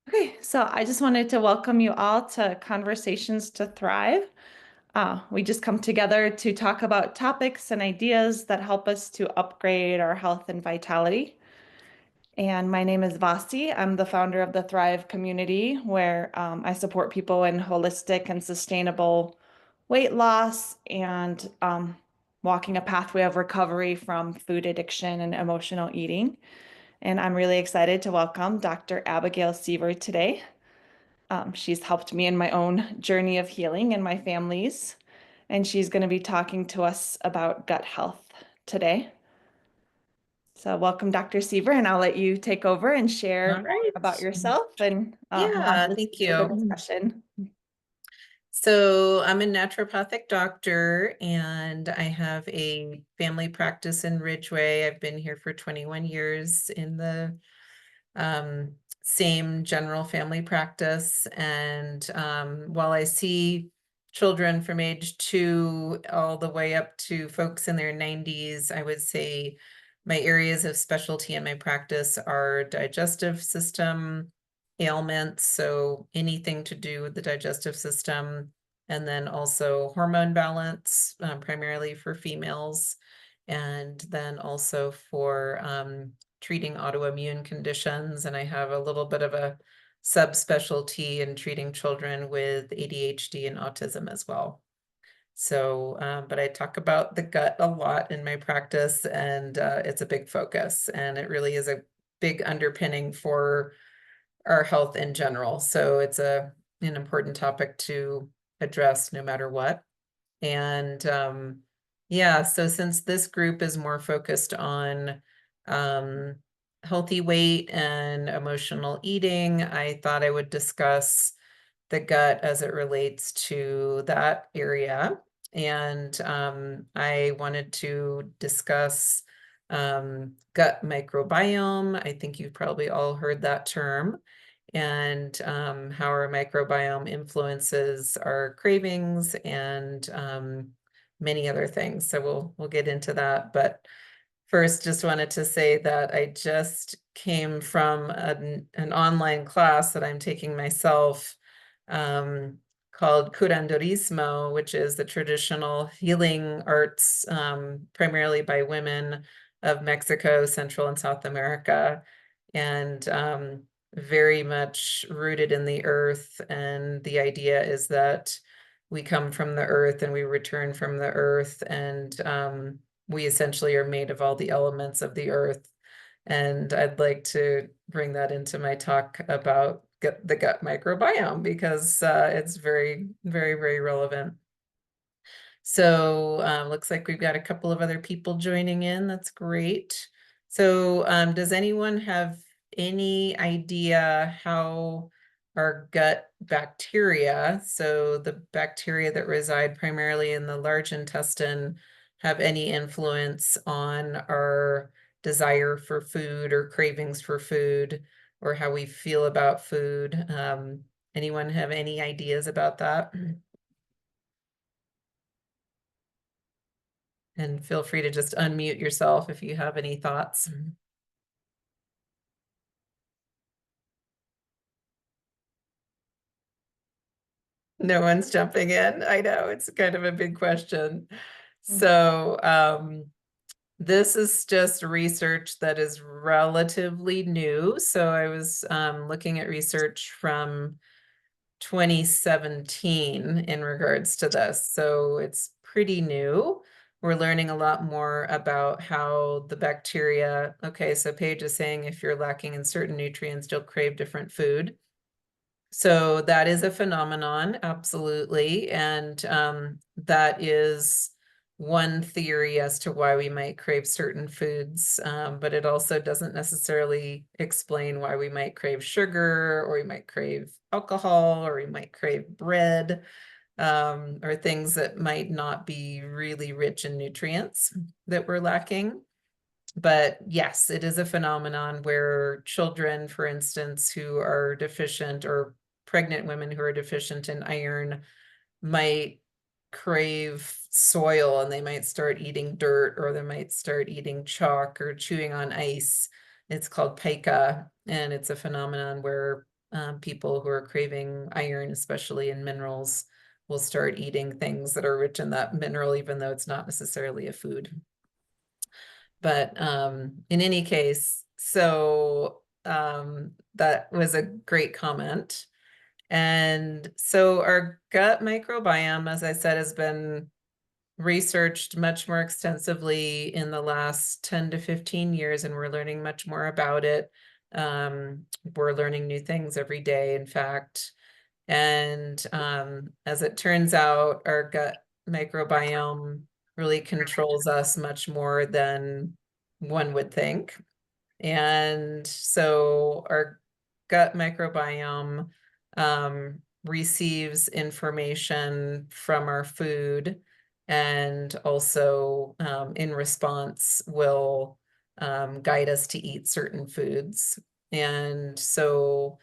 Okay, so I just wanted to welcome you all to Conversations to Thrive. We just come together to talk about topics and ideas that help us to upgrade our health and vitality. And my name is Vasi. I'm the founder of the Thrive community, where I support people in holistic and sustainable weight loss and walking a pathway of recovery from food addiction and emotional eating. And I'm really excited to welcome Dr. Abigail Seaver today. She's helped me in my own journey of healing and my family's, and she's going to be talking to us about gut health today. So, welcome, Dr. Seaver, and I'll let you take over and All share right. about yourself, and we'll Yeah, listen thank to the you. discussion. So I'm a naturopathic doctor and I have a family practice in Ridgeway. I've been here for 21 years in the um, same general family practice. And while I see children from age 2 all the way up to folks in their 90s, I would say my areas of specialty in my practice are digestive system ailments, so anything to do with the digestive system, and then also hormone balance, primarily for females, and then also for treating autoimmune conditions. And I have a little bit of a subspecialty in treating children with ADHD and autism as well. So, but I talk about the gut a lot in my practice, and it's a big focus, and it really is a big underpinning for our health in general. So it's an important topic to address no matter what. And yeah, so since this group is more focused on um, healthy weight and emotional eating, I thought I would discuss the gut as it relates to that area. And I wanted to discuss gut microbiome. I think you've probably all heard that term, and how our microbiome influences our cravings and many other things. So we'll get into that. But first, just wanted to say that I just came from an online class that I'm taking myself, called curanderismo, which is the traditional healing arts, primarily by women of Mexico, Central and South America, and very much rooted in the earth. And the idea is that we come from the earth and we return from the earth, and we essentially are made of all the elements of the earth. And I'd like to bring that into my talk about the gut microbiome because it's very, very, very relevant. So looks like we've got a couple of other people joining in. That's great. So does anyone have any idea how our gut bacteria, so the bacteria that reside primarily in the large intestine, have any influence on our desire for food or cravings for food or how we feel about food? Anyone have any ideas about that? And feel free to just unmute yourself if you have any thoughts. No one's jumping in. I know it's kind of a big question. So, this is just research that is relatively new. So I was looking at research from 2017 in regards to this. So it's pretty new. We're learning a lot more about how the bacteria, okay, so Paige is saying if you're lacking in certain nutrients, you'll crave different food. So that is a phenomenon, absolutely. And that is one theory as to why we might crave certain foods, but it also doesn't necessarily explain why we might crave sugar, or we might crave alcohol, or we might crave bread, or things that might not be really rich in nutrients that we're lacking. But yes, it is a phenomenon where children, for instance, who are deficient, or pregnant women who are deficient in iron, might crave soil, and they might start eating dirt, or they might start eating chalk or chewing on ice. It's called pica, and it's a phenomenon where people who are craving iron, especially in minerals, will start eating things that are rich in that mineral, even though it's not necessarily a food. But in any case, so that was a great comment. And so our gut microbiome, as I said, has been researched much more extensively in the last 10 to 15 years, and we're learning much more about it. We're learning new things every day, in fact. And as it turns out, our gut microbiome really controls us much more than one would think. And so our gut microbiome receives information from our food, and also in response will guide us to eat certain foods. And so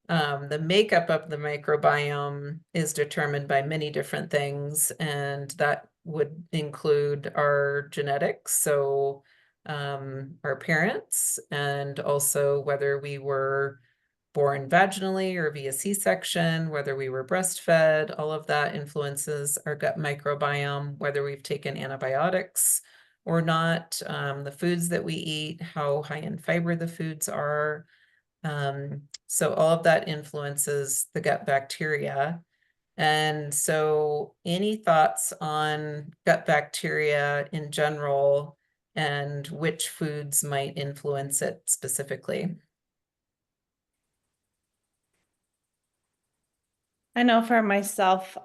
the makeup of the microbiome is determined by many different things, and that would include our genetics, so our parents, and also whether we were born vaginally or via C-section, whether we were breastfed. All of that influences our gut microbiome, whether we've taken antibiotics or not, the foods that we eat, how high in fiber the foods are. So all of that influences the gut bacteria. And so any thoughts on gut bacteria in general and which foods might influence it specifically? I know for myself,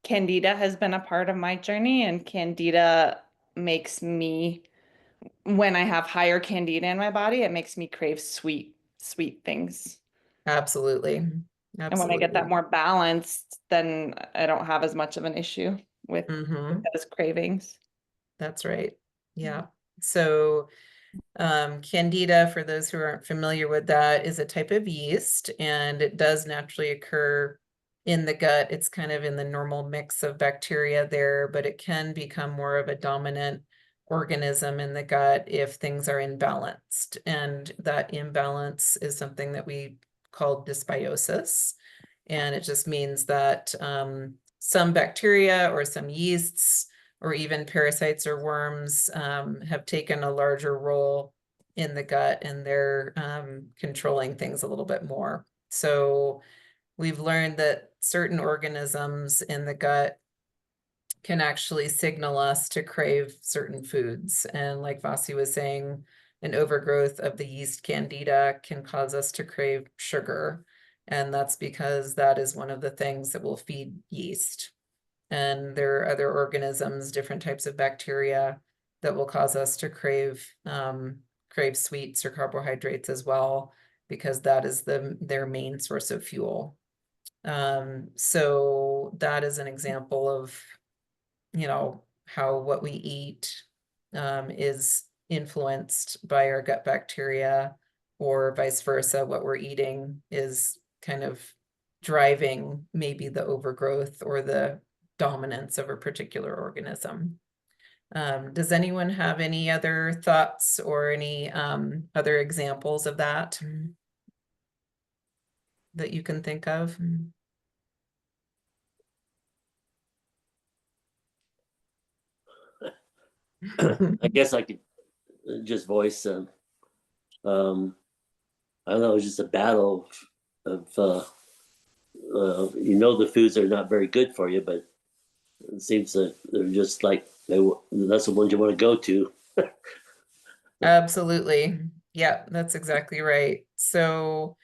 Candida has been a part of my journey, and Candida makes me, when I have higher Candida in my body, it makes me crave sweet things. Absolutely. And when I get that Absolutely. more balanced, then I don't have as much of an issue with those cravings. That's right. Yeah. So Candida, for those who aren't familiar with that, is a type of yeast, and it does naturally occur in the gut. It's kind of in the normal mix of bacteria there, but it can become more of a dominant organism in the gut if things are imbalanced. And that imbalance is something that we call dysbiosis. And it just means that some bacteria or some yeasts or even parasites or worms have taken a larger role in the gut, and they're controlling things a little bit more. So we've learned that certain organisms in the gut can actually signal us to crave certain foods. And like Vasi was saying, an overgrowth of the yeast candida can cause us to crave sugar. And that's because that is one of the things that will feed yeast. And there are other organisms, different types of bacteria that will cause us to crave sweets or carbohydrates as well, because that is their main source of fuel. So that is an example of, how what we eat is influenced by our gut bacteria, or vice versa, what we're eating is kind of driving maybe the overgrowth or the dominance of a particular organism. Does anyone have any other thoughts or any other examples of that that you can think of? I guess I could just voice, I don't know, it's just a battle of, the foods are not very good for you, but it seems that they're just like, that's the ones you want to go to. Absolutely. Yeah, that's exactly right. So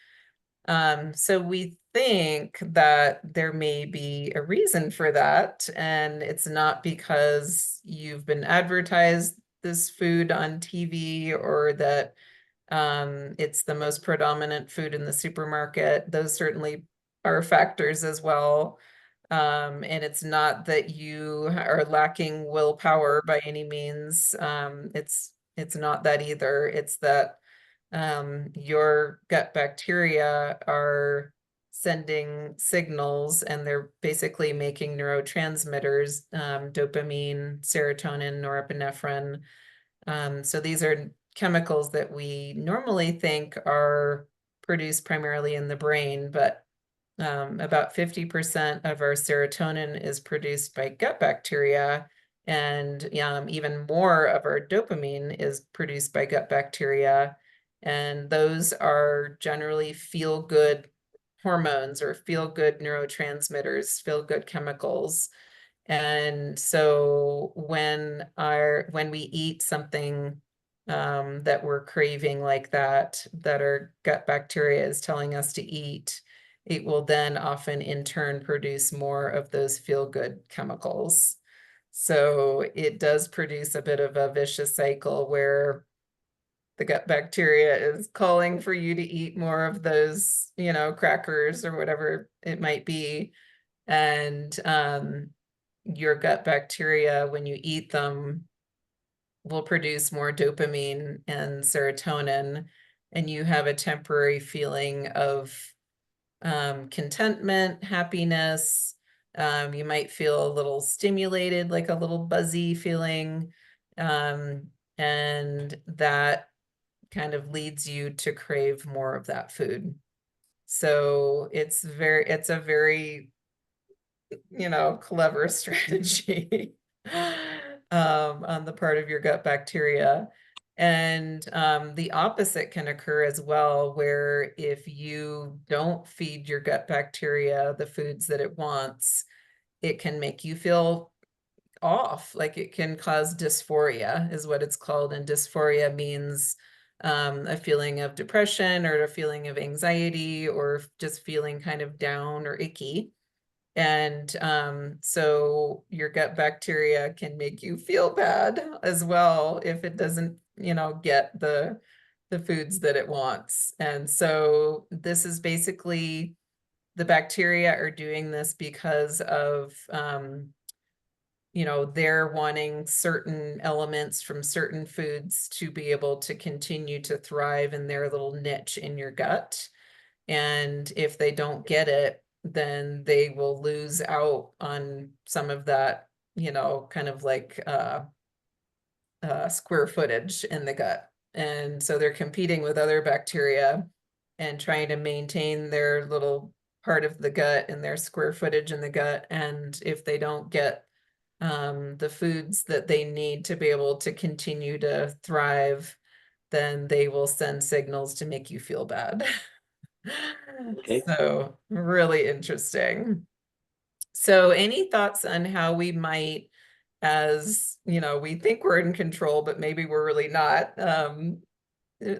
we think that there may be a reason for that, and it's not because you've been advertised this food on TV, or that it's the most predominant food in the supermarket. Those certainly are factors as well. And it's not that you are lacking willpower by any means. It's not that either. It's that your gut bacteria are sending signals, and they're basically making neurotransmitters, dopamine, serotonin, norepinephrine. So these are chemicals that we normally think are produced primarily in the brain, but about 50% of our serotonin is produced by gut bacteria, and even more of our dopamine is produced by gut bacteria. And those are generally feel-good hormones or feel-good neurotransmitters, feel-good chemicals. And so when we eat something that we're craving like that our gut bacteria is telling us to eat, it will then often in turn produce more of those feel-good chemicals. So it does produce a bit of a vicious cycle where the gut bacteria is calling for you to eat more of those, crackers or whatever it might be. And your gut bacteria, when you eat them, will produce more dopamine and serotonin, and you have a temporary feeling of contentment, happiness. You might feel a little stimulated, like a little buzzy feeling. And that kind of leads you to crave more of that food. So it's a very, clever strategy on the part of your gut bacteria. And the opposite can occur as well, where if you don't feed your gut bacteria the foods that it wants, it can make you feel off. Like it can cause dysphoria, is what it's called. And dysphoria means a feeling of depression or a feeling of anxiety or just feeling kind of down or icky. And so your gut bacteria can make you feel bad as well if it doesn't, get the foods that it wants. And so this is basically, the bacteria are doing this because of they're wanting certain elements from certain foods to be able to continue to thrive in their little niche in your gut. And if they don't get it, then they will lose out on some of that, kind of like square footage in the gut. And so they're competing with other bacteria and trying to maintain their little part of the gut and their square footage in the gut. And if they don't get the foods that they need to be able to continue to thrive, then they will send signals to make you feel bad. Okay. So really interesting. So any thoughts on how we might, as we think we're in control, but maybe we're really not.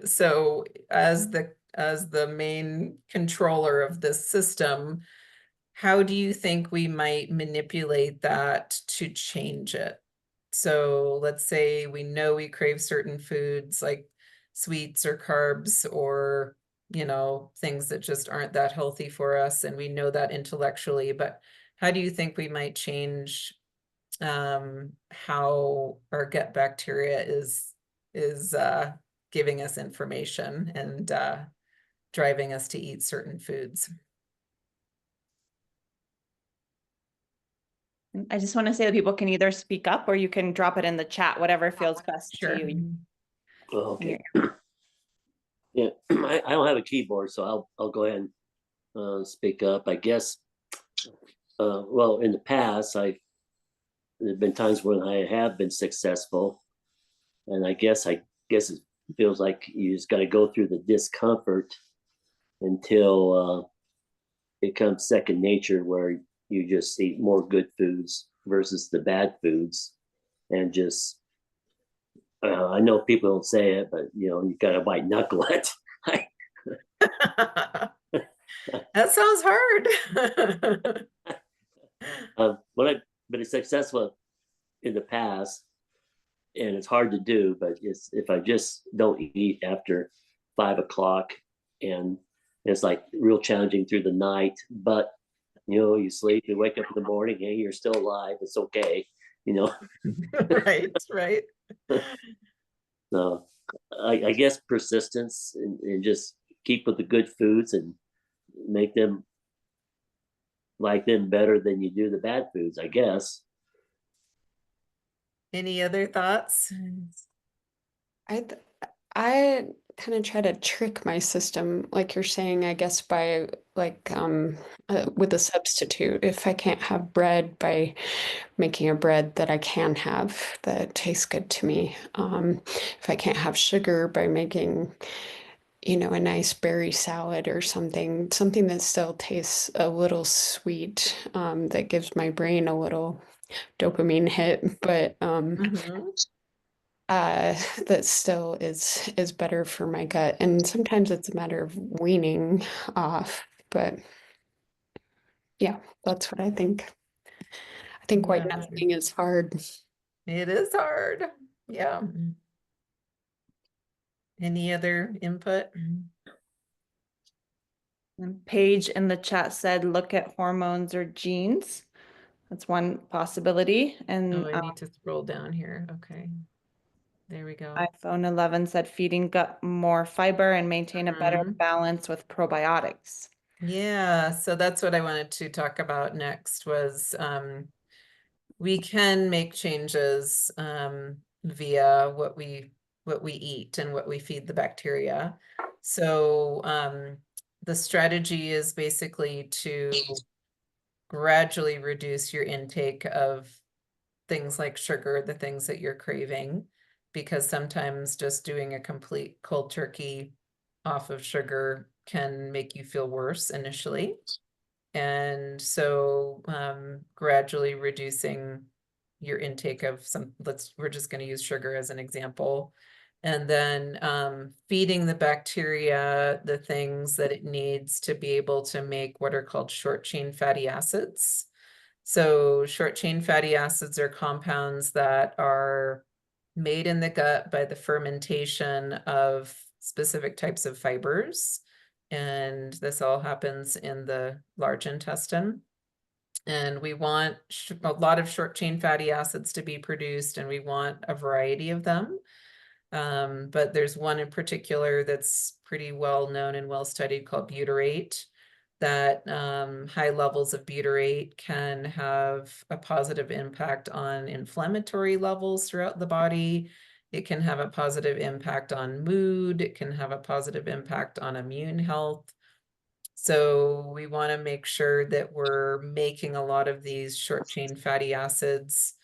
So as the main controller of this system, how do you think we might manipulate that to change it? So let's say we know we crave certain foods like sweets or carbs or, things that just aren't that healthy for us. And we know that intellectually, but how do you think we might change how our gut bacteria is giving us information and driving us to eat certain foods? I just want to say that people can either speak up or you can drop it in the chat, whatever feels best Sure. to you. Oh, okay. Yeah, I don't have a keyboard, so I'll go ahead and speak up. I guess. Well, in the past, there've been times when I have been successful, and I guess it feels like you just got to go through the discomfort until it comes second nature, where you just eat more good foods versus the bad foods, and just I know people don't say it, but you got to white knuckle it. That sounds hard. When I've been successful in the past, and it's hard to do, but it's if I just don't eat after 5 o'clock, and it's like real challenging through the night, but you sleep, you wake up in the morning, hey, you're still alive, it's okay. Right. So I guess persistence and just keep with the good foods and make them like them better than you do the bad foods, I guess. Any other thoughts? I kind of try to trick my system, like you're saying, I guess by like with a substitute. If I can't have bread, by making a bread that I can have that tastes good to me. If I can't have sugar, by making, you know, a nice berry salad or something that still tastes a little sweet, that gives my brain a little dopamine hit, but Mhm. uh that still is better for my gut. And sometimes it's a matter of weaning off, but yeah, that's what I think. I think white Yeah, knuckling is hard. it is hard. Yeah. Any other input? And Paige in the chat said, look at hormones or genes. That's one possibility. Oh, And I need to scroll down here. Okay. There we go. iPhone 11 said feeding gut more fiber and maintain a better Mhm. balance with probiotics. Yeah, so that's what I wanted to talk about next was we can make changes via what we eat and what we feed the bacteria. So the strategy is basically to gradually reduce your intake of things like sugar, the things that you're craving, because sometimes just doing a complete cold turkey off of sugar can make you feel worse initially. And so gradually reducing your intake of we're just going to use sugar as an example. And then feeding the bacteria the things that it needs to be able to make what are called short chain fatty acids. So short chain fatty acids are compounds that are made in the gut by the fermentation of specific types of fibers. And this all happens in the large intestine. And we want a lot of short chain fatty acids to be produced, and we want a variety of them. But there's one in particular that's pretty well known and well studied called butyrate, that high levels of butyrate can have a positive impact on inflammatory levels throughout the body. It can have a positive impact on mood. It can have a positive impact on immune health. So we want to make sure that we're making a lot of these short chain fatty acids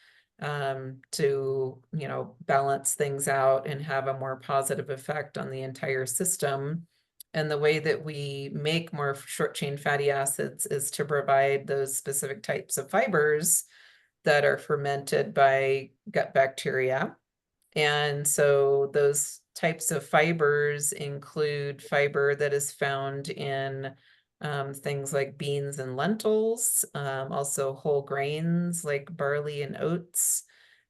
to, you know, balance things out and have a more positive effect on the entire system. And the way that we make more short chain fatty acids is to provide those specific types of fibers that are fermented by gut bacteria. And so those types of fibers include fiber that is found in things like beans and lentils, also whole grains like barley and oats,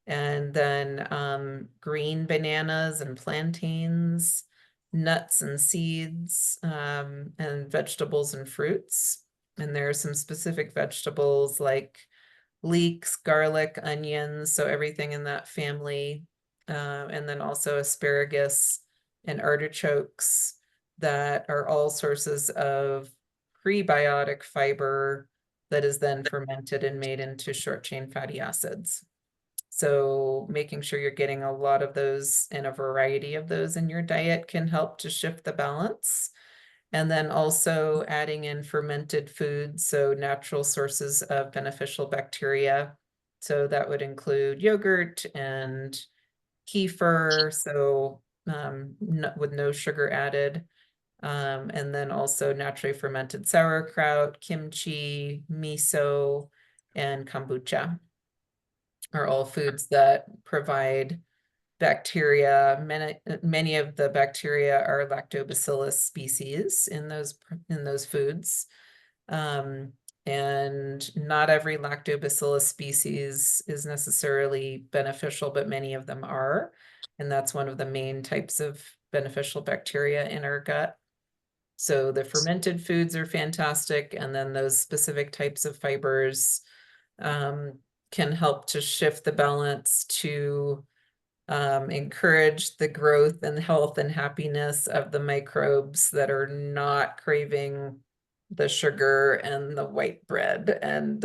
and then green bananas and plantains, nuts and seeds, and vegetables and fruits. And there are some specific vegetables like leeks, garlic, onions, so everything in that family. And then also asparagus and artichokes that are all sources of prebiotic fiber that is then fermented and made into short chain fatty acids. So making sure you're getting a lot of those and a variety of those in your diet can help to shift the balance. And then also adding in fermented foods, so natural sources of beneficial bacteria. So that would include yogurt and kefir, so with no sugar added. And then also naturally fermented sauerkraut, kimchi, miso, and kombucha are all foods that provide bacteria. Many of the bacteria are lactobacillus species in those foods. And not every lactobacillus species is necessarily beneficial, but many of them are. And that's one of the main types of beneficial bacteria in our gut. So the fermented foods are fantastic. And then those specific types of fibers can help to shift the balance to encourage the growth and health and happiness of the microbes that are not craving the sugar and the white bread and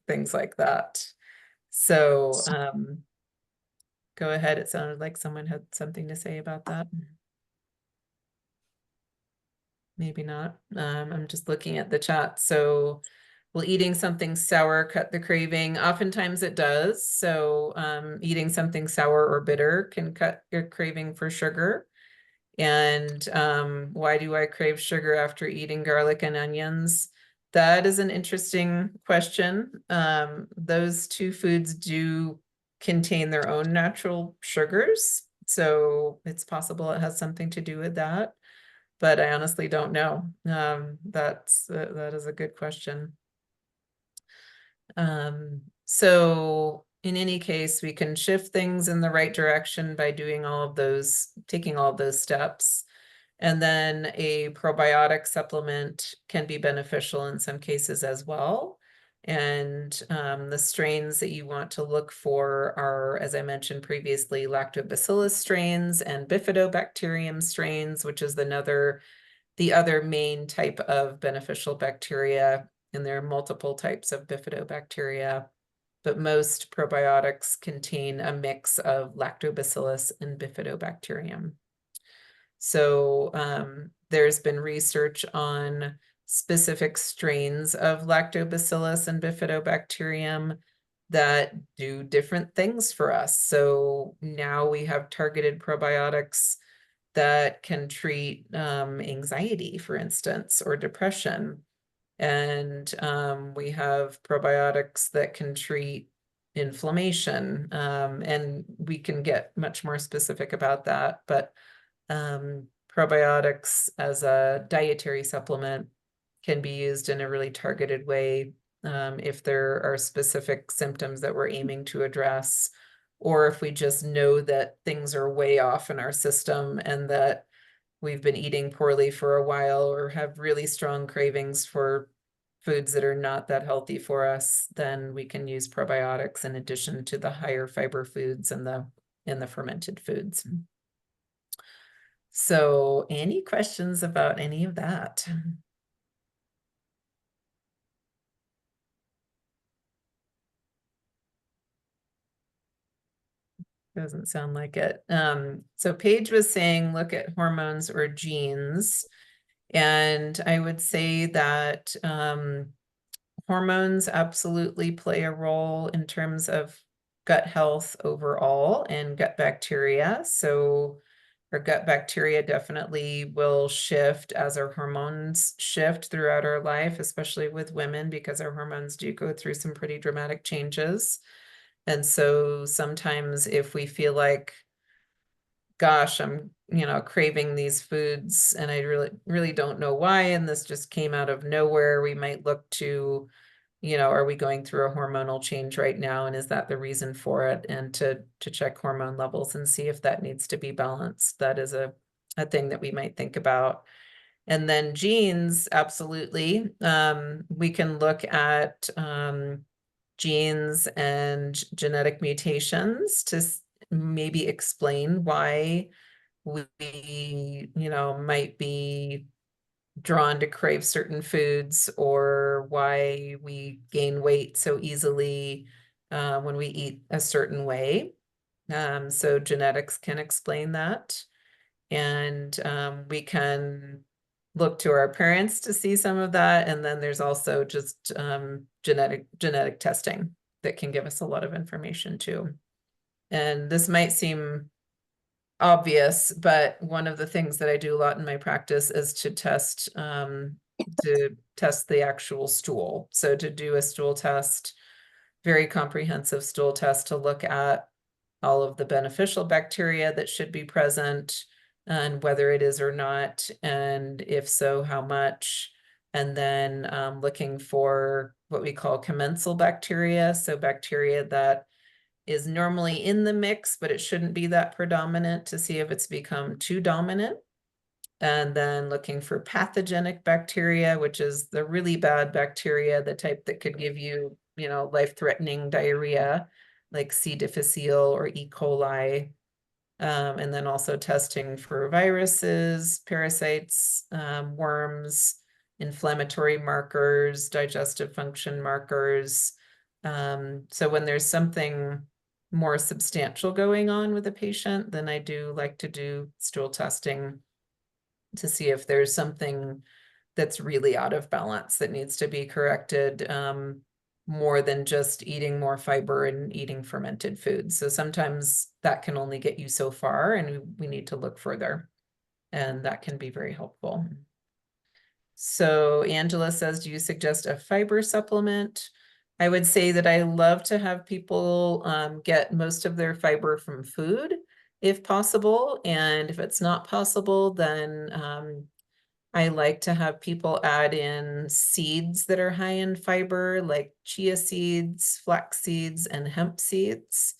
things like that. So go ahead. It sounded like someone had something to say about that. maybe not. I'm just looking at the chat. So will eating something sour cut the craving? Oftentimes it does. So eating something sour or bitter can cut your craving for sugar. And why do I crave sugar after eating garlic and onions? That is an interesting question. Those two foods do contain their own natural sugars, so it's possible it has something to do with that, but I honestly don't know. That is a good question. So in any case, we can shift things in the right direction by doing all of those, taking all of those steps. And then a probiotic supplement can be beneficial in some cases as well. And the strains that you want to look for are, as I mentioned previously, lactobacillus strains and bifidobacterium strains, which is the other main type of beneficial bacteria. And there are multiple types of bifidobacteria, but most probiotics contain a mix of lactobacillus and bifidobacterium. So there's been research on specific strains of lactobacillus and bifidobacterium that do different things for us. So now we have targeted probiotics that can treat anxiety, for instance, or depression. And we have probiotics that can treat inflammation. And we can get much more specific about that. But probiotics as a dietary supplement can be used in a really targeted way if there are specific symptoms that we're aiming to address, or if we just know that things are way off in our system and that we've been eating poorly for a while or have really strong cravings for foods that are not that healthy for us, then we can use probiotics in addition to the higher fiber foods and the fermented foods. So any questions about any of that? Doesn't sound like it. So Paige was saying, look at hormones or genes. And I would say that hormones absolutely play a role in terms of gut health overall and gut bacteria. So our gut bacteria definitely will shift as our hormones shift throughout our life, especially with women, because our hormones do go through some pretty dramatic changes. And so sometimes if we feel like, gosh, I'm, craving these foods and I really don't know why, and this just came out of nowhere, we might look to, are we going through a hormonal change right now? And is that the reason for it? And to check hormone levels and see if that needs to be balanced. That is a thing that we might think about. And then genes, absolutely. We can look at genes and genetic mutations to maybe explain why we, might be drawn to crave certain foods, or why we gain weight so easily when we eat a certain way. So genetics can explain that. And we can look to our parents to see some of that. And then there's also just genetic testing that can give us a lot of information too. And this might seem obvious, but one of the things that I do a lot in my practice is to test the actual stool. So to do a stool test, very comprehensive stool test to look at all of the beneficial bacteria that should be present and whether it is or not, and if so, how much. And then looking for what we call commensal bacteria, so bacteria that is normally in the mix, but it shouldn't be that predominant, to see if it's become too dominant. And then looking for pathogenic bacteria, which is the really bad bacteria, the type that could give you, life-threatening diarrhea, like C. difficile or E. coli. And then also testing for viruses, parasites, worms, inflammatory markers, digestive function markers. So when there's something more substantial going on with a patient, then I do like to do stool testing to see if there's something that's really out of balance that needs to be corrected, more than just eating more fiber and eating fermented foods. So sometimes that can only get you so far, and we need to look further, and that can be very helpful. So Angela says, do you suggest a fiber supplement? I would say that I love to have people get most of their fiber from food if possible. And if it's not possible, then I like to have people add in seeds that are high in fiber, like chia seeds, flax seeds, and hemp seeds,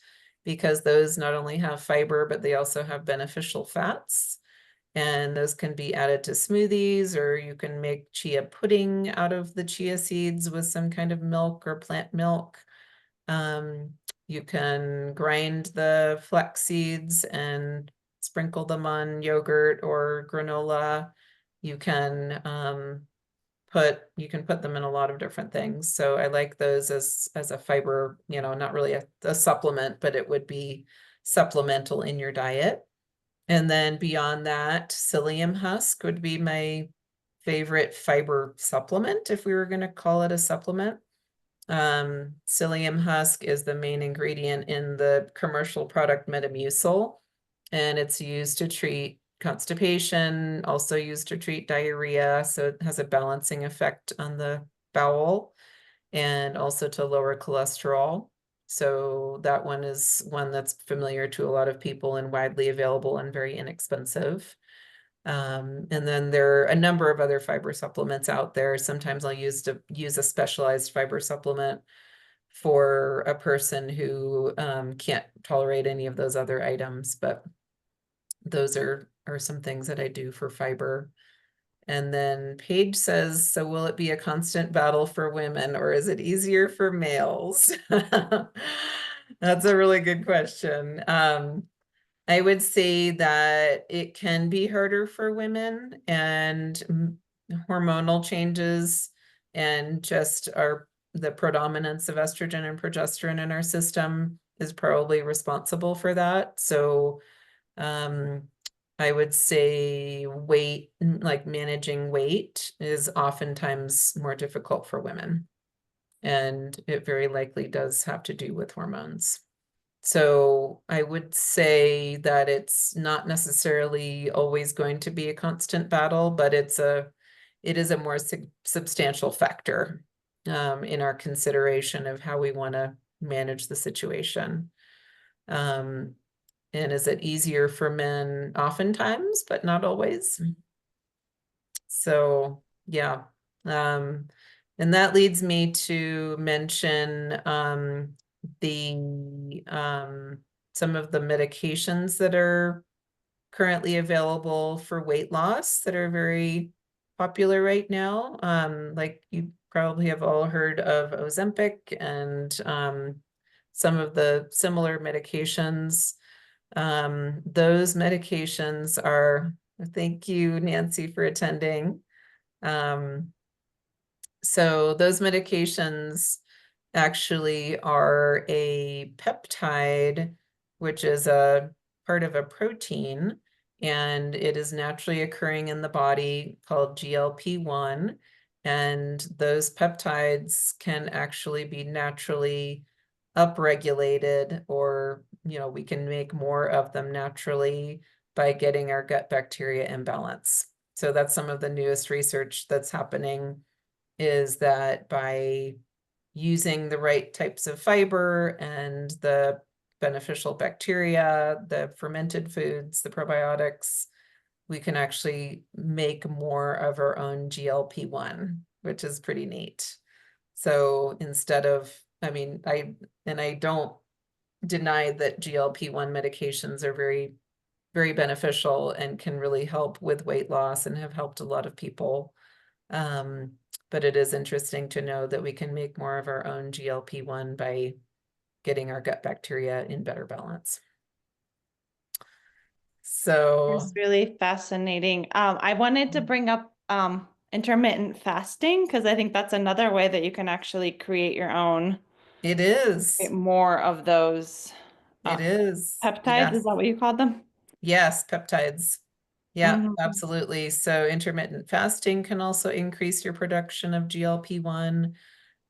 because those not only have fiber, but they also have beneficial fats. And those can be added to smoothies, or you can make chia pudding out of the chia seeds with some kind of milk or plant milk. You can grind the flax seeds and sprinkle them on yogurt or granola. You can put them in a lot of different things. So I like those as a fiber, not really a supplement, but it would be supplemental in your diet. And then beyond that, psyllium husk would be my favorite fiber supplement, if we were going to call it a supplement. Psyllium husk is the main ingredient in the commercial product Metamucil, and it's used to treat constipation, also used to treat diarrhea. So it has a balancing effect on the bowel and also to lower cholesterol. So that one is one that's familiar to a lot of people and widely available and very inexpensive. And then there are a number of other fiber supplements out there. Sometimes I'll use a specialized fiber supplement for a person who can't tolerate any of those other items, but those are some things that I do for fiber. And then Paige says, so will it be a constant battle for women, or is it easier for males? That's a really good question. I would say that it can be harder for women, and hormonal changes and just the predominance of estrogen and progesterone in our system is probably responsible for that. So I would say weight, like managing weight, is oftentimes more difficult for women. And it very likely does have to do with hormones. So I would say that it's not necessarily always going to be a constant battle, but it is a more substantial factor in our consideration of how we want to manage the situation. And is it easier for men? Oftentimes, but not always. So yeah. And that leads me to mention some of the medications that are currently available for weight loss that are very popular right now. Like you probably have all heard of Ozempic and some of the similar medications. Those medications are, thank you, Nancy, for attending. So those medications actually are a peptide, which is a part of a protein, and it is naturally occurring in the body called GLP-1. And those peptides can actually be naturally upregulated, or we can make more of them naturally by getting our gut bacteria in balance. So that's some of the newest research that's happening, is that by using the right types of fiber and the beneficial bacteria, the fermented foods, the probiotics, we can actually make more of our own GLP-1, which is pretty neat. So instead of, I don't deny that GLP-1 medications are very, very beneficial and can really help with weight loss and have helped a lot of people. But it is interesting to know that we can make more of our own GLP-1 by getting our gut bacteria in better balance. So It's really fascinating. I wanted to bring up intermittent fasting, because I think that's another way that you can actually create your own, it is. more of those It is. peptides. Yes. Is that what you called them? Yes, peptides. Yeah, Mhm. absolutely. So intermittent fasting can also increase your production of GLP-1.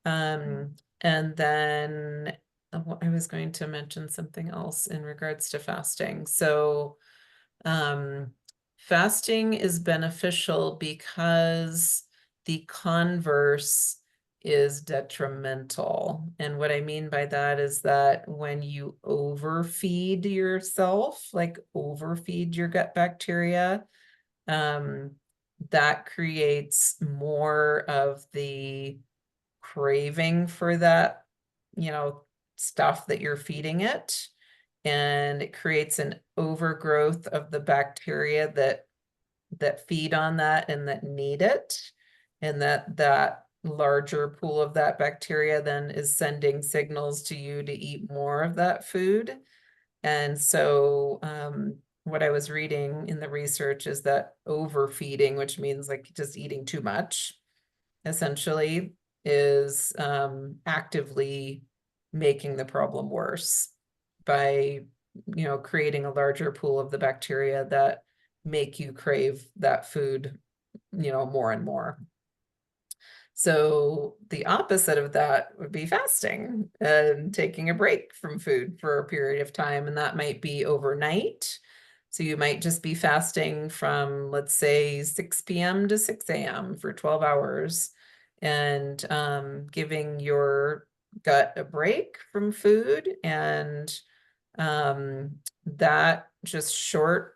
And then I was going to mention something else in regards to fasting. So fasting is beneficial because the converse is detrimental. And what I mean by that is that when you overfeed yourself, like overfeed your gut bacteria, that creates more of the craving for that, stuff that you're feeding it. And it creates an overgrowth of the bacteria that feed on that and that need it. And that larger pool of that bacteria then is sending signals to you to eat more of that food. And so what I was reading in the research is that overfeeding, which means like just eating too much, essentially, is actively making the problem worse by, creating a larger pool of the bacteria that make you crave that food, more and more. So the opposite of that would be fasting and taking a break from food for a period of time. And that might be overnight. So you might just be fasting from, let's say, 6 p.m. to 6 a.m. for 12 hours and giving your gut a break from food. And that just short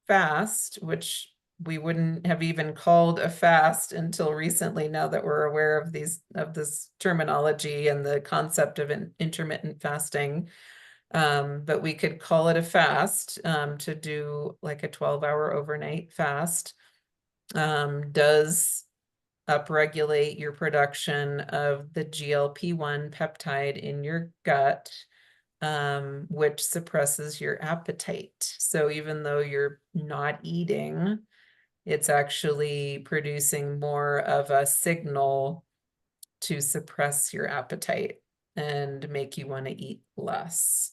fast, which we wouldn't have even called a fast until recently, now that we're aware of this terminology and the concept of an intermittent fasting. But we could call it a fast, to do like a 12-hour overnight fast, does upregulate your production of the GLP-1 peptide in your gut, which suppresses your appetite. So even though you're not eating, it's actually producing more of a signal to suppress your appetite and make you want to eat less,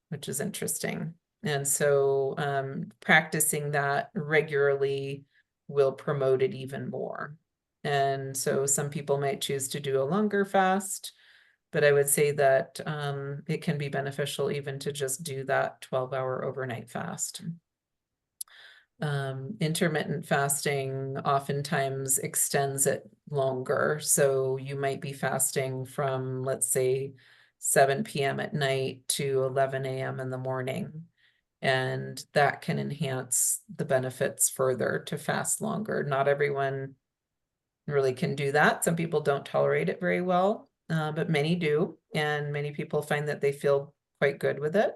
which is interesting. And so practicing that regularly will promote it even more. And so some people might choose to do a longer fast, but I would say that it can be beneficial even to just do that 12-hour overnight fast. Intermittent fasting oftentimes extends it longer. So you might be fasting from, let's say, 7 p.m. at night to 11 a.m. in the morning. And that can enhance the benefits further to fast longer. Not everyone really can do that. Some people don't tolerate it very well, but many do. And many people find that they feel quite good with it.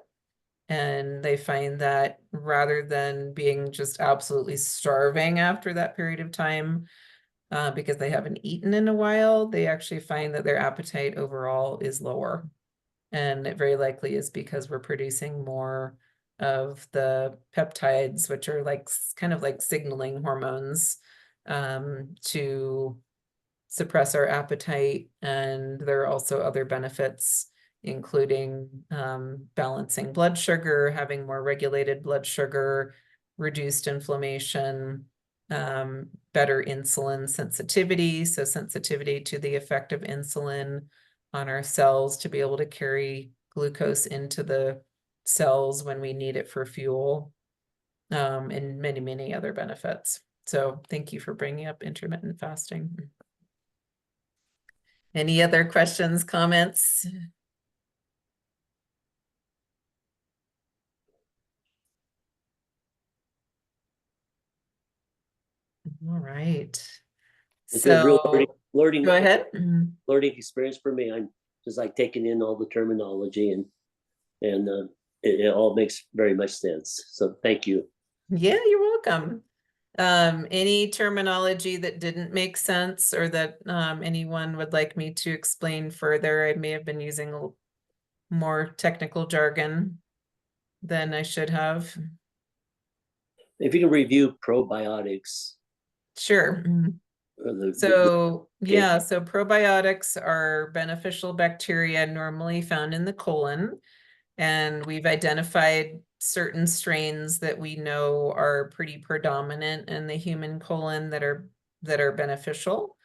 And they find that rather than being just absolutely starving after that period of time, because they haven't eaten in a while, they actually find that their appetite overall is lower. And it very likely is because we're producing more of the peptides, which are like kind of like signaling hormones, to suppress our appetite. And there are also other benefits, including balancing blood sugar, having more regulated blood sugar, reduced inflammation, better insulin sensitivity. So sensitivity to the effect of insulin on our cells to be able to carry glucose into the cells when we need it for fuel, and many, many other benefits. So thank you for bringing up intermittent fasting. Any other questions, comments? All right. It's a real So learning go ahead. learning experience for me. I'm just like taking in all the terminology and it all makes very much sense. So thank you. Yeah, you're welcome. Any terminology that didn't make sense or that anyone would like me to explain further? I may have been using a little more technical jargon than I should have. If you can review probiotics. Sure. So yeah, so probiotics are beneficial bacteria normally found in the colon, and we've identified certain strains that we know are pretty predominant in the human colon that are beneficial.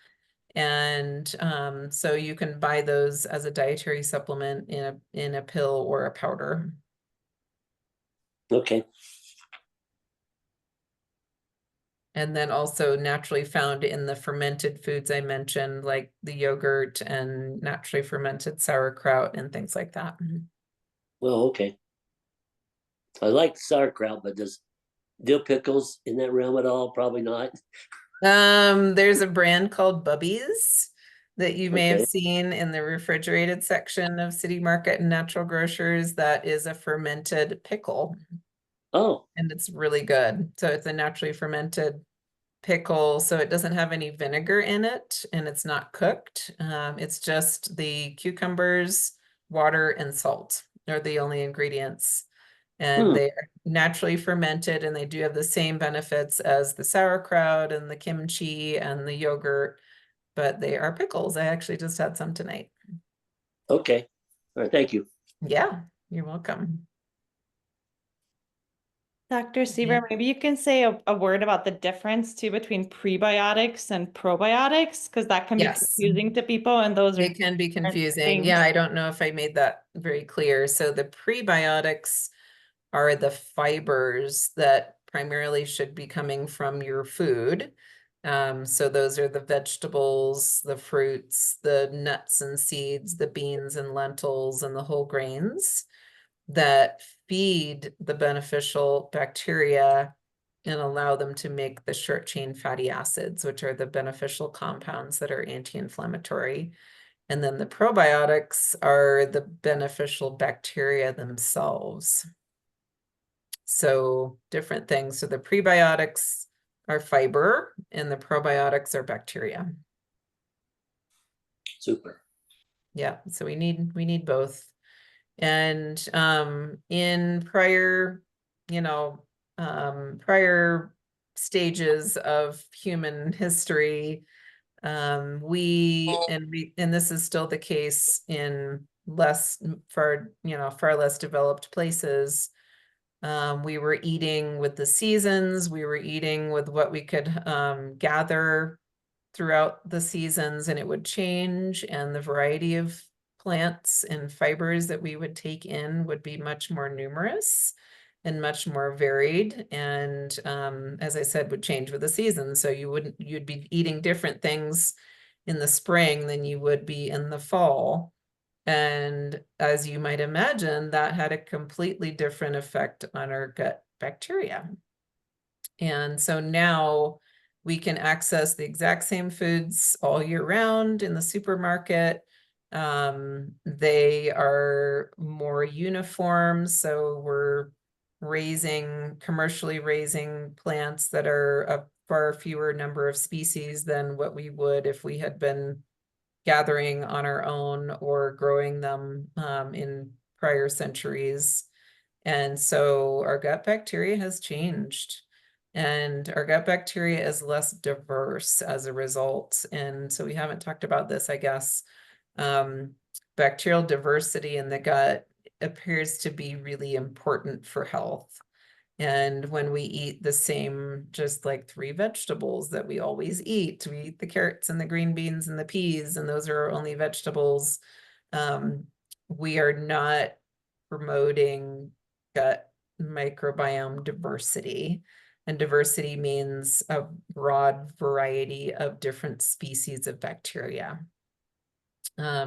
And so you can buy those as a dietary supplement in a pill or a powder. Okay. And then also naturally found in the fermented foods I mentioned, like the yogurt and naturally fermented sauerkraut and things like that. Well, okay. I like sauerkraut, but does dill pickles in that realm at all? Probably not. There's a brand called Bubby's that you may have Okay. seen in the refrigerated section of City Market and Natural Grocers. That is a fermented pickle, Oh, and it's really good. So it's a naturally fermented pickle, so it doesn't have any vinegar in it, and it's not cooked. It's just the cucumbers, water, and salt are the only ingredients. And they are naturally fermented, and they do have the same benefits as the sauerkraut and the kimchi and the yogurt, but they are pickles. I actually just had some tonight. okay. All right, thank you. Yeah, you're welcome. Dr. Sieber, maybe you can say a word about the difference too between prebiotics and probiotics, because that can be Yes. confusing to people, and those are It can be different confusing. things. Yeah, I don't know if I made that very clear. So the prebiotics are the fibers that primarily should be coming from your food. So those are the vegetables, the fruits, the nuts and seeds, the beans and lentils, and the whole grains that feed the beneficial bacteria and allow them to make the short chain fatty acids, which are the beneficial compounds that are anti-inflammatory. And then the probiotics are the beneficial bacteria themselves. So different things. So the prebiotics are fiber and the probiotics are bacteria. Super. Yeah, so we need both. And in prior, prior stages of human history, and this is still the case in far less developed places. We were eating with the seasons. We were eating with what we could gather throughout the seasons, and it would change, and the variety of plants and fibers that we would take in would be much more numerous and much more varied, and as I said, would change with the seasons. So you'd be eating different things in the spring than you would be in the fall. And as you might imagine, that had a completely different effect on our gut bacteria. And so now we can access the exact same foods all year round in the supermarket. They are more uniform, so we're commercially raising plants that are a far fewer number of species than what we would if we had been gathering on our own or growing them in prior centuries. And so our gut bacteria has changed, and our gut bacteria is less diverse as a result. And so we haven't talked about this, I guess. Bacterial diversity in the gut appears to be really important for health. And when we eat the same, just like 3 vegetables that we always eat, we eat the carrots and the green beans and the peas, and those are our only vegetables. We are not promoting gut microbiome diversity. And diversity means a broad variety of different species of bacteria.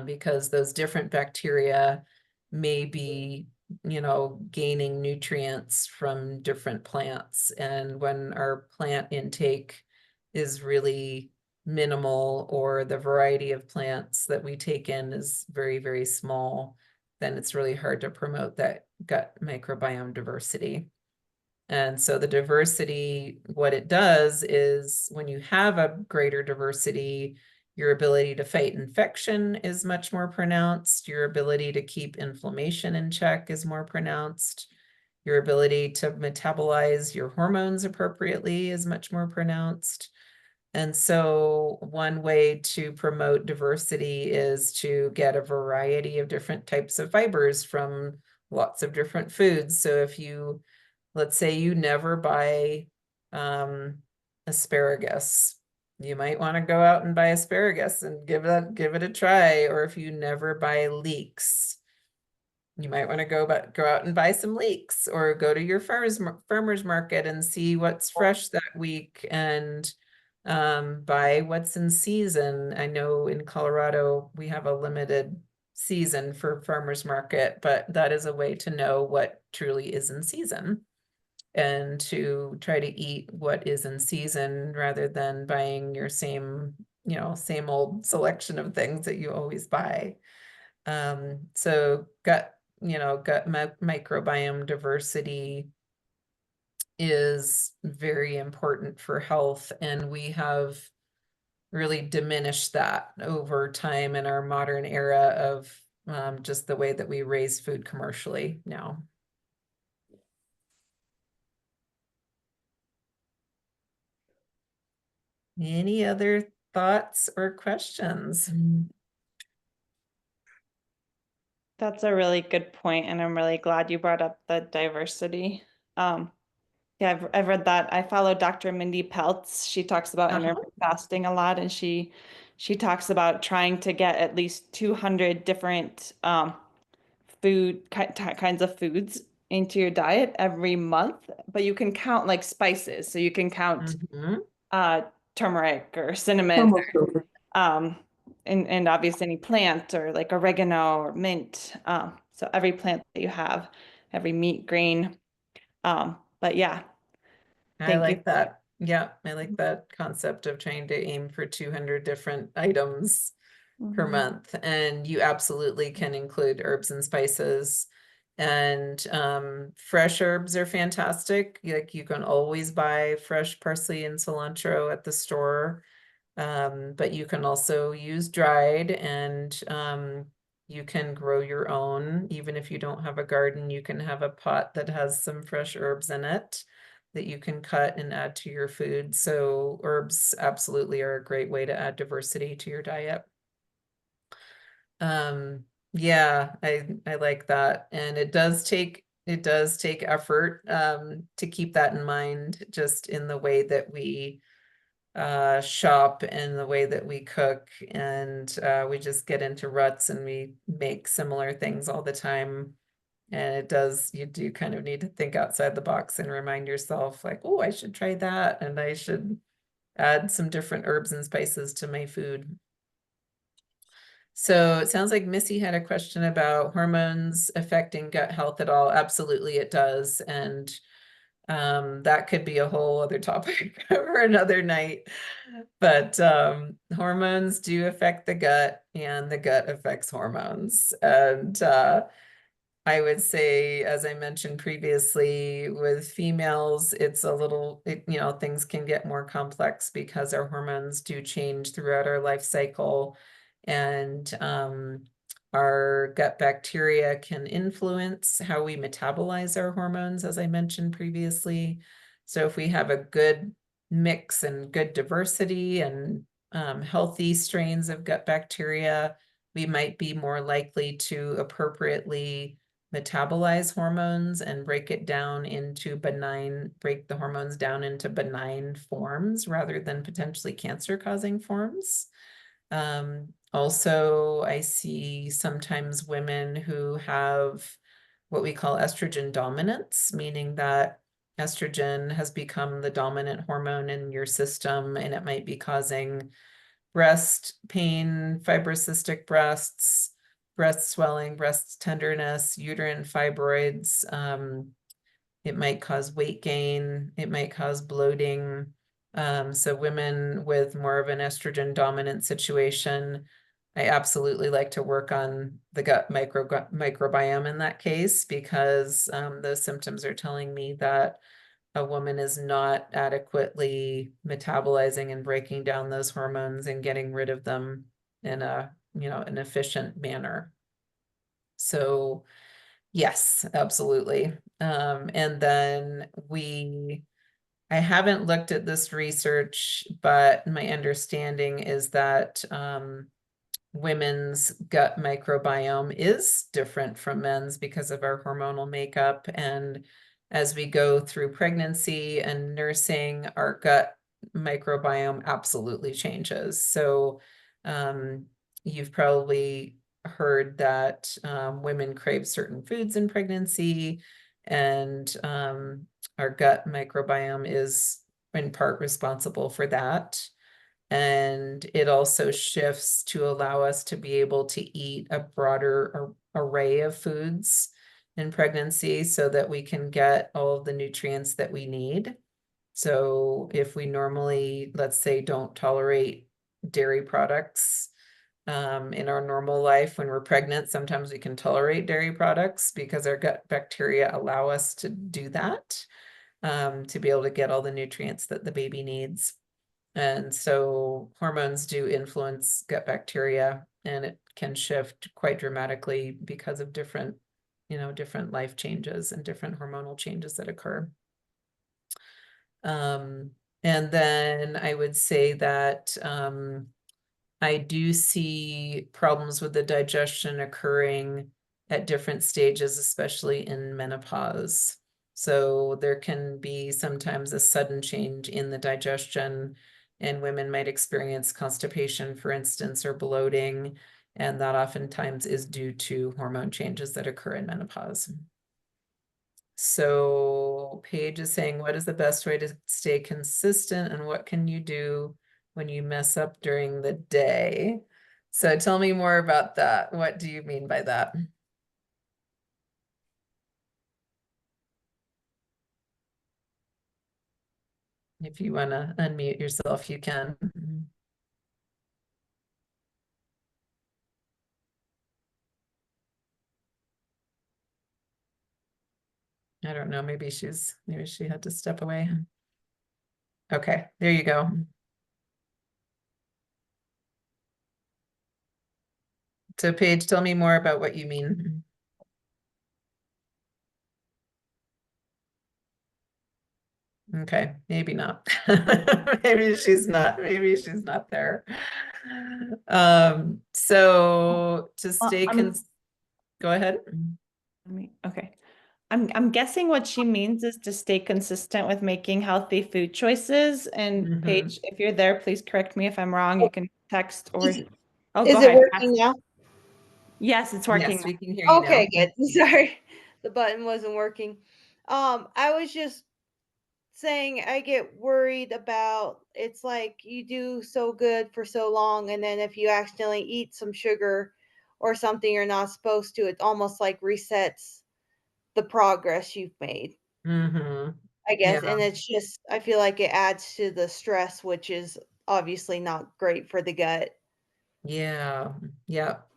Because those different bacteria may be gaining nutrients from different plants. And when our plant intake is really minimal, or the variety of plants that we take in is very, very small, then it's really hard to promote that gut microbiome diversity. And so the diversity, what it does is when you have a greater diversity, your ability to fight infection is much more pronounced. Your ability to keep inflammation in check is more pronounced. Your ability to metabolize your hormones appropriately is much more pronounced. And so one way to promote diversity is to get a variety of different types of fibers from lots of different foods. So if you, let's say you never buy asparagus, you might want to go out and buy asparagus and give it a try. Or if you never buy leeks, you might want to go out and buy some leeks, or go to your farmer's market and see what's fresh that week, and buy what's in season. I know in Colorado we have a limited season for farmer's market, but that is a way to know what truly is in season, and to try to eat what is in season rather than buying your same old selection of things that you always buy. So gut microbiome diversity is very important for health, and we have really diminished that over time in our modern era of just the way that we raise food commercially now. Any other thoughts or questions? That's a really good point, and I'm really glad you brought up the diversity. Yeah, I've read that. I follow Dr. Mindy Peltz. She talks about intermittent fasting a lot, and she talks about trying to get at least 200 different kinds of foods into your diet every month, but you can count like spices. So you can count turmeric or cinnamon, and obviously any plant, or like oregano or mint. So every plant that you have, every meat, grain. But yeah, I like that. Yeah, I like that concept of trying to aim for 200 different items per month. And you absolutely can include herbs and spices. And fresh herbs are fantastic. Like, you can always buy fresh parsley and cilantro at the store. But you can also use dried, and you can grow your own. Even if you don't have a garden, you can have a pot that has some fresh herbs in it that you can cut and add to your food. So herbs absolutely are a great way to add diversity to your diet. Yeah, I like that. And it does take effort to keep that in mind, just in the way that we shop and the way that we cook, and we just get into ruts and we make similar things all the time. And you do kind of need to think outside the box and remind yourself, like, oh, I should try that, and I should add some different herbs and spices to my food. So it sounds like Missy had a question about hormones affecting gut health at all. Absolutely, it does. And that could be a whole other topic for another night. But hormones do affect the gut, and the gut affects hormones. And I would say, as I mentioned previously, with females, it's a little, things can get more complex because our hormones do change throughout our life cycle. And our gut bacteria can influence how we metabolize our hormones, as I mentioned previously. So if we have a good mix and good diversity and healthy strains of gut bacteria, we might be more likely to appropriately metabolize hormones and break the hormones down into benign forms rather than potentially cancer-causing forms. Also, I see sometimes women who have what we call estrogen dominance, meaning that estrogen has become the dominant hormone in your system, and it might be causing breast pain, fibrocystic breasts, breast swelling, breast tenderness, uterine fibroids. It might cause weight gain. It might cause bloating. So women with more of an estrogen dominant situation, I absolutely like to work on the gut microbiome in that case, because those symptoms are telling me that a woman is not adequately metabolizing and breaking down those hormones and getting rid of them in an efficient manner. So yes, absolutely. And then I haven't looked at this research, but my understanding is that women's gut microbiome is different from men's because of our hormonal makeup. And as we go through pregnancy and nursing, our gut microbiome absolutely changes. So you've probably heard that women crave certain foods in pregnancy, and our gut microbiome is in part responsible for that. And it also shifts to allow us to be able to eat a broader array of foods in pregnancy so that we can get all of the nutrients that we need. So if we normally, let's say, don't tolerate dairy products in our normal life, when we're pregnant, sometimes we can tolerate dairy products because our gut bacteria allow us to do that, to be able to get all the nutrients that the baby needs. And so hormones do influence gut bacteria, and it can shift quite dramatically because of different, different life changes and different hormonal changes that occur. And then I would say that I do see problems with the digestion occurring at different stages, especially in menopause. So there can be sometimes a sudden change in the digestion, and women might experience constipation, for instance, or bloating, and that oftentimes is due to hormone changes that occur in menopause. So Paige is saying, what is the best way to stay consistent, and what can you do when you mess up during the day? So tell me more about that. What do you mean by that? If you want to unmute yourself, you can. I don't know, maybe she had to step away. Okay, there you go. So Paige, tell me more about what you mean. Okay, maybe not. Maybe she's not there. So to stay go ahead. Okay. I'm guessing what she means is to stay consistent with making healthy food choices. And Paige, if you're there, please correct me if I'm wrong. You can text or Is go it ahead. working now? Yes, it's working. Yes, we can hear you Okay, now. good. Sorry, the button wasn't working. I was just saying I get worried about it's like you do so good for so long, and then if you accidentally eat some sugar or something you're not supposed to, it almost like resets the progress you've made. I guess, Yeah. and it's just I feel like it adds to the stress, which is obviously not great for the gut. Yeah,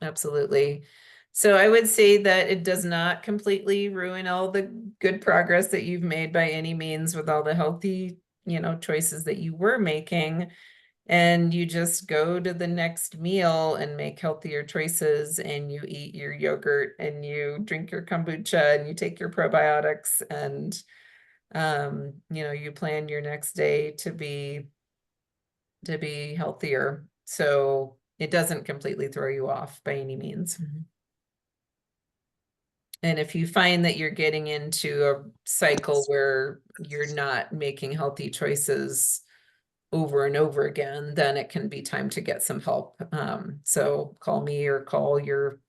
absolutely. So I would say that it does not completely ruin all the good progress that you've made by any means with all the healthy, choices that you were making. And you just go to the next meal and make healthier choices, and you eat your yogurt and you drink your kombucha and you take your probiotics, and you plan your next day to be healthier. So it doesn't completely throw you off by any means. And if you find that you're getting into a cycle where you're not making healthy choices over and over again, then it can be time to get some help. So call me or call your,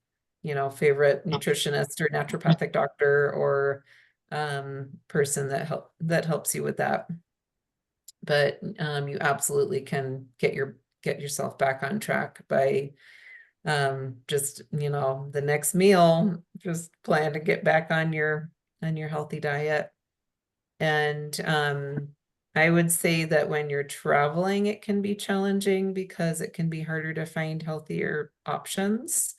favorite nutritionist or naturopathic doctor or person that helps you with that. But you absolutely can get yourself back on track by just, the next meal, just plan to get back on your healthy diet. And I would say that when you're traveling, it can be challenging because it can be harder to find healthier options.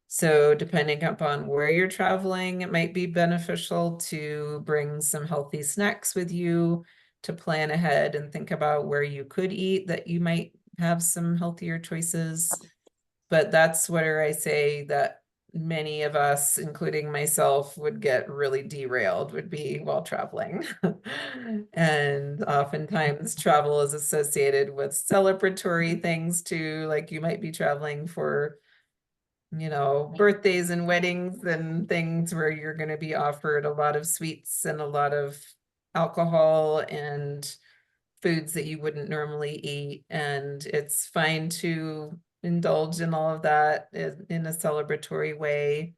So depending upon where you're traveling, it might be beneficial to bring some healthy snacks with you, to plan ahead and think about where you could eat that you might have some healthier choices. But that's where I say that many of us, including myself, would get really derailed would be while traveling. And oftentimes travel is associated with celebratory things too, like you might be traveling for, you know, birthdays and weddings and things where you're going to be offered a lot of sweets and a lot of alcohol and foods that you wouldn't normally eat. And it's fine to indulge in all of that in a celebratory way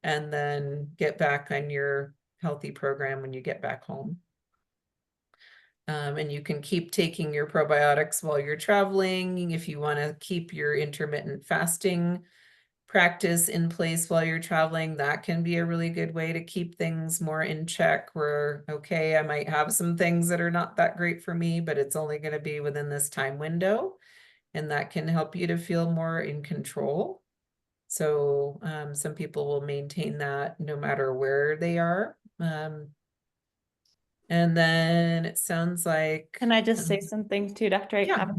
and then get back on your healthy program when you get back home. And you can keep taking your probiotics while you're traveling. If you want to keep your intermittent fasting practice in place while you're traveling, that can be a really good way to keep things more in check where, okay, I might have some things that are not that great for me, but it's only going to be within this time window. And that can help you to feel more in control. So some people will maintain that no matter where they are. And then it sounds like. Can I just say something too, Dr. Yeah.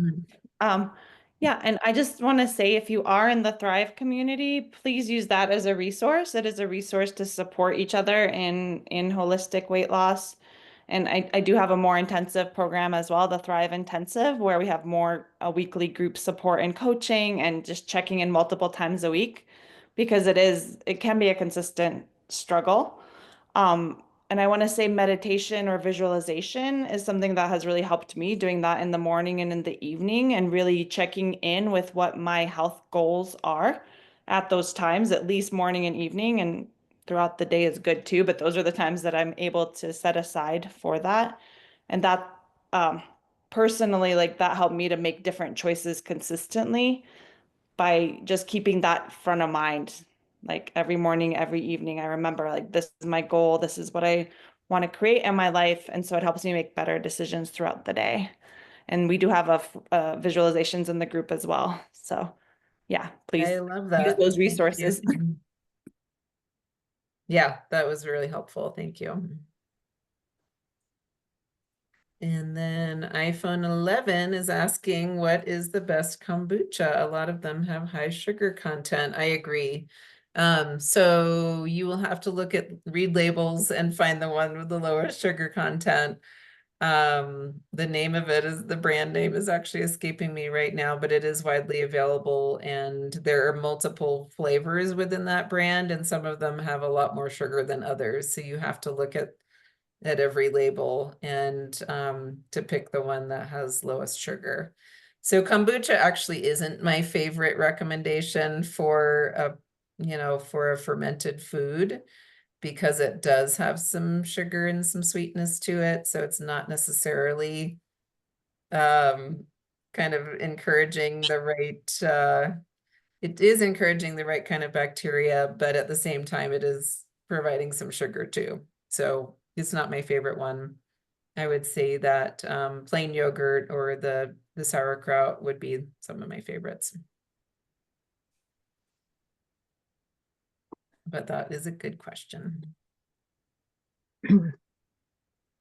Yeah, and I just want to say if you are in the Thrive community, please use that as a resource. It is a resource to support each other in holistic weight loss. And I do have a more intensive program as well, the Thrive Intensive, where we have more weekly group support and coaching and just checking in multiple times a week because it can be a consistent struggle. And I want to say meditation or visualization is something that has really helped me doing that in the morning and in the evening and really checking in with what my health goals are at those times, at least morning and evening, and throughout the day is good too, but those are the times that I'm able to set aside for that. And that personally, like that helped me to make different choices consistently by just keeping that front of mind. Like every morning, every evening, I remember like this is my goal, this is what I want to create in my life. And so it helps me make better decisions throughout the day. And we do have visualizations in the group as well. So yeah, please I love use that. those Thank you. resources. Yeah, that was really helpful. Thank you. And then iPhone 11 is asking, what is the best kombucha? A lot of them have high sugar content. I agree. So you will have to read labels and find the one with the lowest sugar content. The name of it is, the brand name is actually escaping me right now, but it is widely available and there are multiple flavors within that brand and some of them have a lot more sugar than others. So you have to look at every label and to pick the one that has lowest sugar. So kombucha actually isn't my favorite recommendation for a fermented food because it does have some sugar and some sweetness to it. So it's not necessarily kind of encouraging the right, it is encouraging the right kind of bacteria, but at the same time, it is providing some sugar too. So it's not my favorite one. I would say that plain yogurt or the sauerkraut would be some of my favorites. But that is a good question.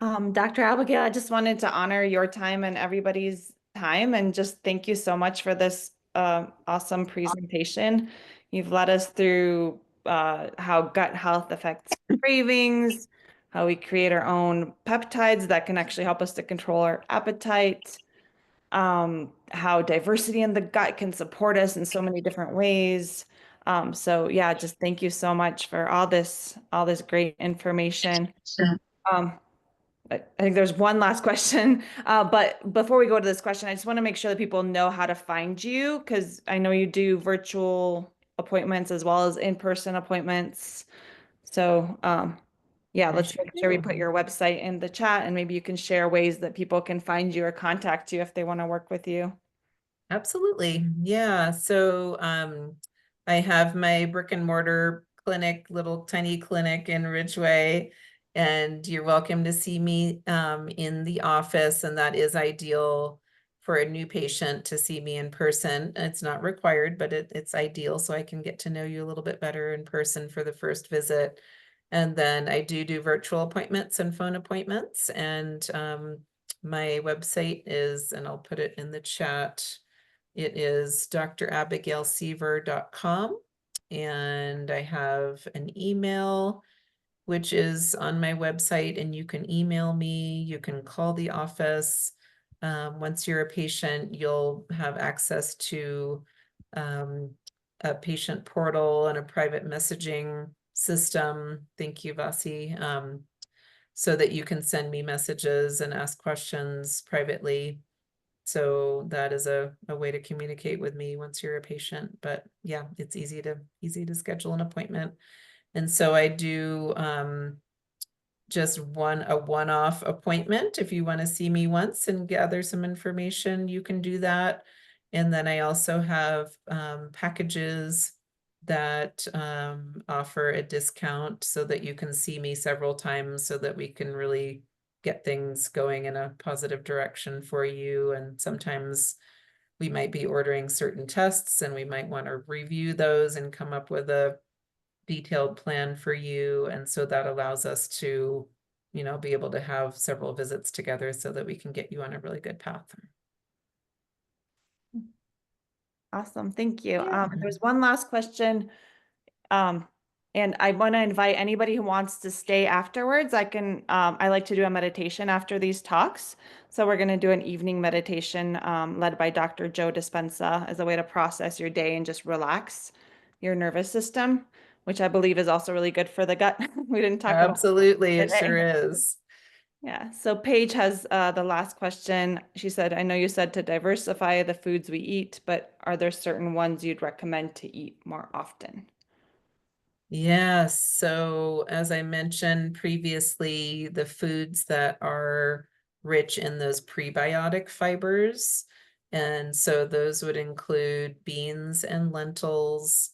Dr. Abigail, I just wanted to honor your time and everybody's time and just thank you so much for this awesome presentation. You've led us through how gut health affects cravings, how we create our own peptides that can actually help us to control our appetite, how diversity in the gut can support us in so many different ways. So yeah, just thank you so much for all this great information. I think there's one last question, but before we go to this question, I just want to make sure that people know how to find you because I know you do virtual appointments as well as in-person appointments. So yeah, let's make sure we put your website in the chat and maybe you can share ways that people can find you or contact you if they want to work with you. Absolutely. Yeah. So I have my brick and mortar clinic, little tiny clinic in Ridgeway, and you're welcome to see me in the office. And that is ideal for a new patient to see me in person. It's not required, but it's ideal so I can get to know you a little bit better in person for the first visit. And then I do virtual appointments and phone appointments. And my website is, and I'll put it in the chat, it is drabigailseaver.com. and I have an email, which is on my website, and you can email me, you can call the office. Once you're a patient, you'll have access to a patient portal and a private messaging system. Thank you, Vasi. So that you can send me messages and ask questions privately. So that is a way to communicate with me once you're a patient. But yeah, it's easy to schedule an appointment. And so I do just a one-off appointment. If you want to see me once and gather some information, you can do that. And then I also have packages that offer a discount so that you can see me several times so that we can really get things going in a positive direction for you. And sometimes we might be ordering certain tests and we might want to review those and come up with a detailed plan for you. And so that allows us to, be able to have several visits together so that we can get you on a really good path. Awesome, thank you. Yeah. There's one last question. And I want to invite anybody who wants to stay afterwards. I like to do a meditation after these talks. So we're going to do an evening meditation led by Dr. Joe Dispenza as a way to process your day and just relax your nervous system, which I believe is also really good for the gut. We didn't talk about Absolutely, it today. sure is. Yeah, so Paige has the last question. She said, I know you said to diversify the foods we eat, but are there certain ones you'd recommend to eat more often? Yes, so as I mentioned previously, the foods that are rich in those prebiotic fibers, and so those would include beans and lentils,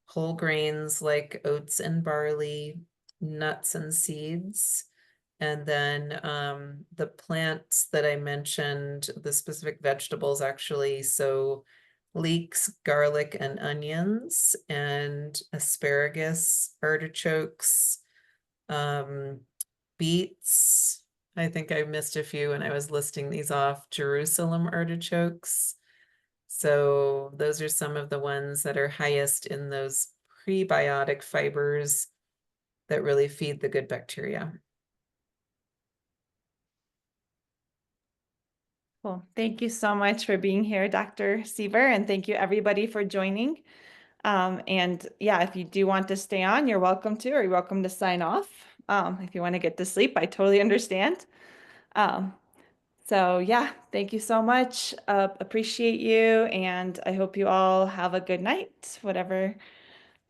whole grains like oats and barley, nuts and seeds, and then the plants that I mentioned, the specific vegetables actually, so leeks, garlic, and onions, and asparagus, artichokes, beets. I think I missed a few when I was listing these off. Jerusalem artichokes. So those are some of the ones that are highest in those prebiotic fibers that really feed the good bacteria. Well, thank you so much for being here, Dr. Siever, and thank you everybody for joining. And yeah, if you do want to stay on, you're welcome to, or you're welcome to sign off. If you want to get to sleep, I totally understand. So yeah, thank you so much. Appreciate you, and I hope you all have a good night, whatever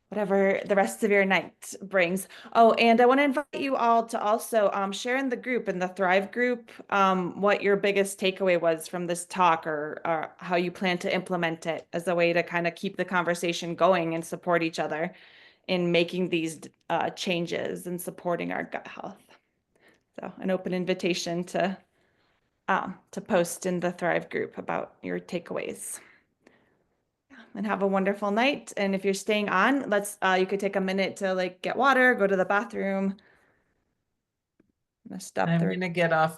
the rest of your night brings. Oh, and I want to invite you all to also share in the group, in the Thrive group, what your biggest takeaway was from this talk, or how you plan to implement it as a way to kind of keep the conversation going and support each other in making these changes and supporting our gut health. So an open invitation to post in the Thrive group about your takeaways. And have a wonderful night. And if you're staying on, you could take a minute to get water, go to the bathroom. I'm gonna stop I'm the gonna get off